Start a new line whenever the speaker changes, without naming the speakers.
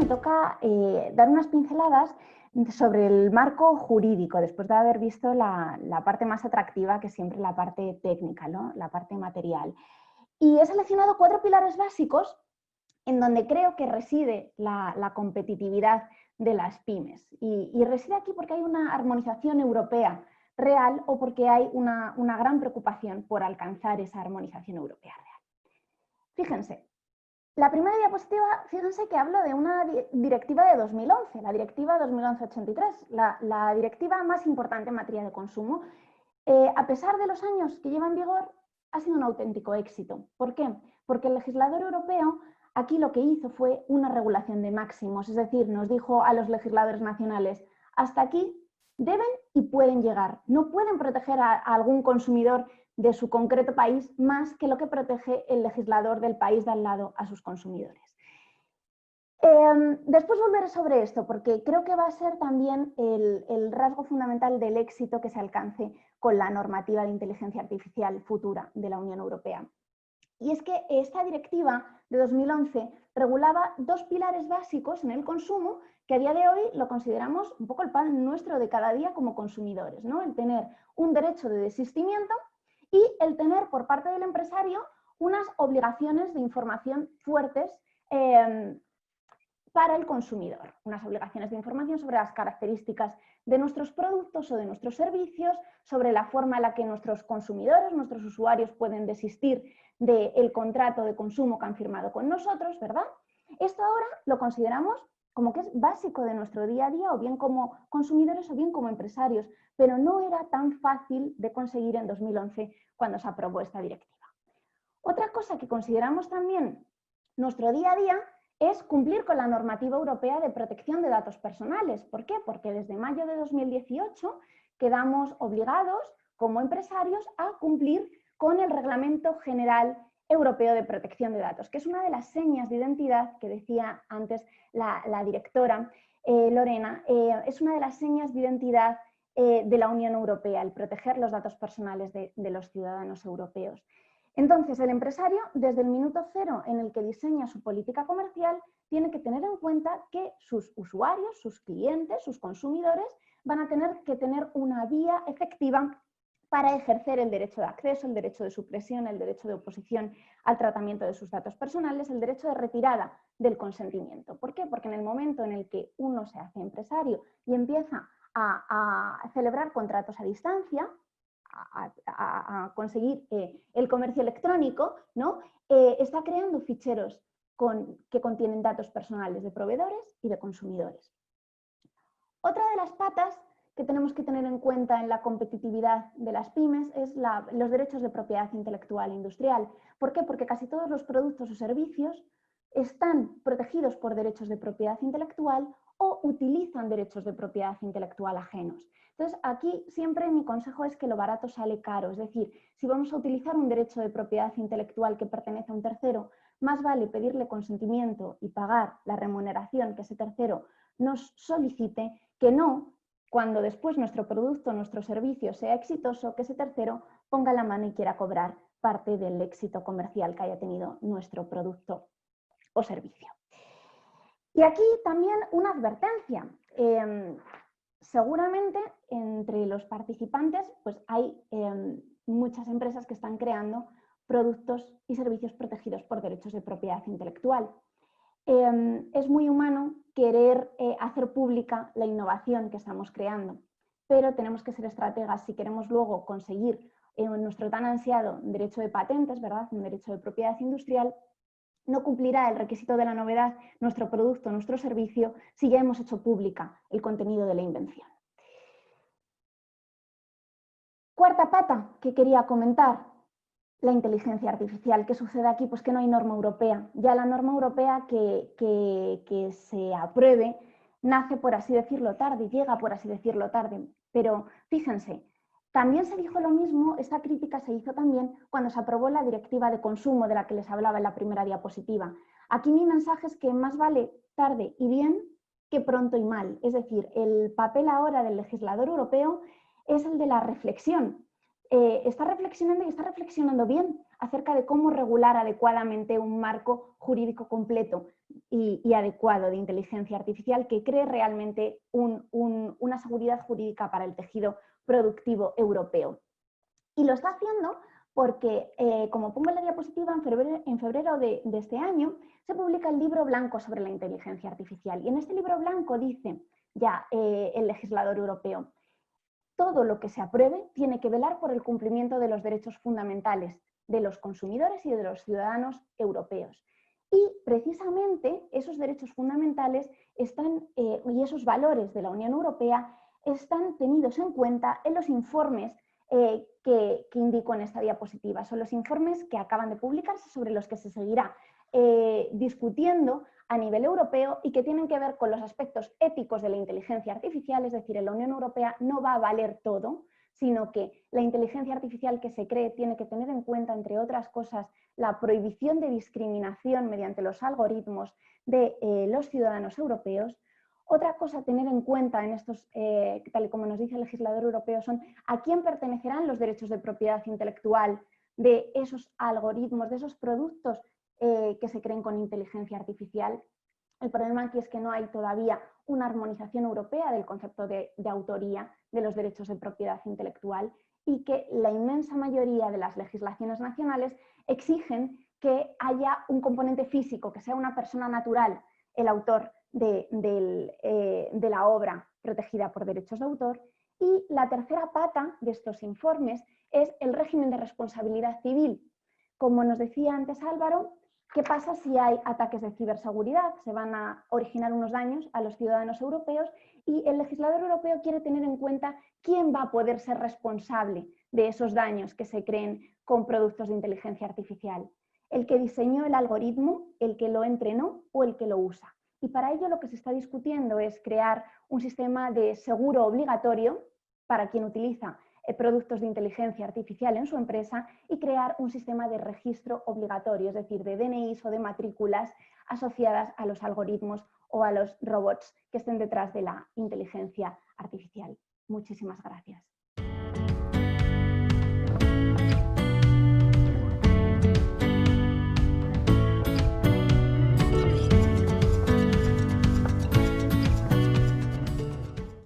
me toca dar unas pinceladas sobre el marco jurídico, después de haber visto la parte más atractiva, que es siempre la parte técnica, ¿no? La parte material. Y he seleccionado 4 pilares básicos en donde creo que reside la competitividad de las pymes. Y reside aquí porque hay una armonización europea real o porque hay una gran preocupación por alcanzar esa armonización europea real. Fíjense, la primera diapositiva, fíjense que hablo de una directiva de 2011, la directiva 2011-83, la directiva más importante en materia de consumo. A pesar de los años que lleva en vigor, ha sido un auténtico éxito. ¿Por qué? Porque el legislador europeo aquí lo que hizo fue una regulación de máximos, es decir, nos dijo a los legisladores nacionales, hasta aquí deben y pueden llegar. No pueden proteger a algún consumidor de su concreto país más que lo que protege el legislador del país de al lado a sus consumidores. Después volveré sobre esto porque creo que va a ser también el rasgo fundamental del éxito que se alcance con la normativa de inteligencia artificial futura de la Unión Europea. Y es que esta directiva de 2011 regulaba 2 pilares básicos en el consumo que a día de hoy lo consideramos un poco el pan nuestro de cada día como consumidores, ¿no? El tener un derecho de desistimiento y el tener por parte del empresario unas obligaciones de información fuertes para el consumidor, unas obligaciones de información sobre las características de nuestros productos o de nuestros servicios, sobre la forma en la que nuestros consumidores, nuestros usuarios pueden desistir del contrato de consumo que han firmado con nosotros, ¿verdad? Esto ahora lo consideramos como que es básico de nuestro día a día, o bien como consumidores o bien como empresarios, pero no era tan fácil de conseguir en 2011 cuando se aprobó esta directiva. Otra cosa que consideramos también nuestro día a día es cumplir con la normativa europea de protección de datos personales. ¿Por qué? Porque desde mayo de 2018 quedamos obligados como empresarios a cumplir con el Reglamento General Europeo de Protección de Datos, que es una de las señas de identidad que decía antes la directora Lorena, es una de las señas de identidad de la Unión Europea, el proteger los datos personales de los ciudadanos europeos. Entonces, el empresario, desde el minuto cero en el que diseña su política comercial, tiene que tener en cuenta que sus usuarios, sus clientes, sus consumidores, van a tener que tener una vía efectiva para ejercer el derecho de acceso, el derecho de supresión, el derecho de oposición al tratamiento de sus datos personales, el derecho de retirada del consentimiento. ¿Por qué? Porque en el momento en el que uno se hace empresario y empieza a celebrar contratos a distancia, a conseguir el comercio electrónico, ¿no? Está creando ficheros que contienen datos personales de proveedores y de consumidores. Otra de las patas que tenemos que tener en cuenta en la competitividad de las pymes es los derechos de propiedad intelectual e industrial. ¿Por qué? Porque casi todos los productos o servicios están protegidos por derechos de propiedad intelectual o utilizan derechos de propiedad intelectual ajenos. Entonces, aquí siempre mi consejo es que lo barato sale caro, es decir, si vamos a utilizar un derecho de propiedad intelectual que pertenece a un tercero, más vale pedirle consentimiento y pagar la remuneración que ese tercero nos solicite, que no cuando después nuestro producto, nuestro servicio sea exitoso, que ese tercero ponga la mano y quiera cobrar parte del éxito comercial que haya tenido nuestro producto o servicio. Y aquí también una advertencia. Seguramente entre los participantes pues hay muchas empresas que están creando productos y servicios protegidos por derechos de propiedad intelectual. Es muy humano querer hacer pública la innovación que estamos creando, pero tenemos que ser estrategas si queremos luego conseguir nuestro tan ansiado derecho de patentes, ¿verdad? Un derecho de propiedad industrial. No cumplirá el requisito de la novedad nuestro producto, nuestro servicio, si ya hemos hecho pública el contenido de la invención. Cuarta pata que quería comentar, la inteligencia artificial. ¿Qué sucede aquí? Pues que no hay norma europea. Ya la norma europea que se apruebe nace, por así decirlo, tarde, llega, por así decirlo, tarde. Pero fíjense, también se dijo lo mismo, esta crítica se hizo también cuando se aprobó la directiva de consumo de la que les hablaba en la primera diapositiva. Aquí mi mensaje es que más vale tarde y bien que pronto y mal. Es decir, el papel ahora del legislador europeo es el de la reflexión, está reflexionando y está reflexionando bien acerca de cómo regular adecuadamente un marco jurídico completo y adecuado de inteligencia artificial que cree realmente una seguridad jurídica para el tejido productivo europeo. Y lo está haciendo porque, como pongo en la diapositiva, en febrero de este año se publica el libro blanco sobre la inteligencia artificial. Y en este libro blanco dice ya el legislador europeo: todo lo que se apruebe tiene que velar por el cumplimiento de los derechos fundamentales de los consumidores y de los ciudadanos europeos. Y precisamente esos derechos fundamentales y esos valores de la Unión Europea están tenidos en cuenta en los informes que indico en esta diapositiva. Son los informes que acaban de publicarse, sobre los que se seguirá discutiendo a nivel europeo y que tienen que ver con los aspectos éticos de la inteligencia artificial. Es decir, en la Unión Europea no va a valer todo, sino que la inteligencia artificial que se cree tiene que tener en cuenta, entre otras cosas, la prohibición de discriminación mediante los algoritmos de los ciudadanos europeos. Otra cosa a tener en cuenta en estos, tal y como nos dice el legislador europeo, son a quién pertenecerán los derechos de propiedad intelectual de esos algoritmos, de esos productos que se creen con inteligencia artificial. El problema aquí es que no hay todavía una armonización europea del concepto de autoría de los derechos de propiedad intelectual y que la inmensa mayoría de las legislaciones nacionales exigen que haya un componente físico, que sea una persona natural el autor de la obra protegida por derechos de autor. Y la tercera pata de estos informes es el régimen de responsabilidad civil. Como nos decía antes Álvaro, ¿qué pasa si hay ataques de ciberseguridad? Se van a originar unos daños a los ciudadanos europeos y el legislador europeo quiere tener en cuenta quién va a poder ser responsable de esos daños que se creen con productos de inteligencia artificial. ¿El que diseñó el algoritmo, el que lo entrenó o el que lo usa? Y para ello lo que se está discutiendo es crear un sistema de seguro obligatorio para quien utiliza productos de inteligencia artificial en su empresa y crear un sistema de registro obligatorio, es decir, de DNIs o de matrículas asociadas a los algoritmos o a los robots que estén detrás de la inteligencia artificial. Muchísimas gracias.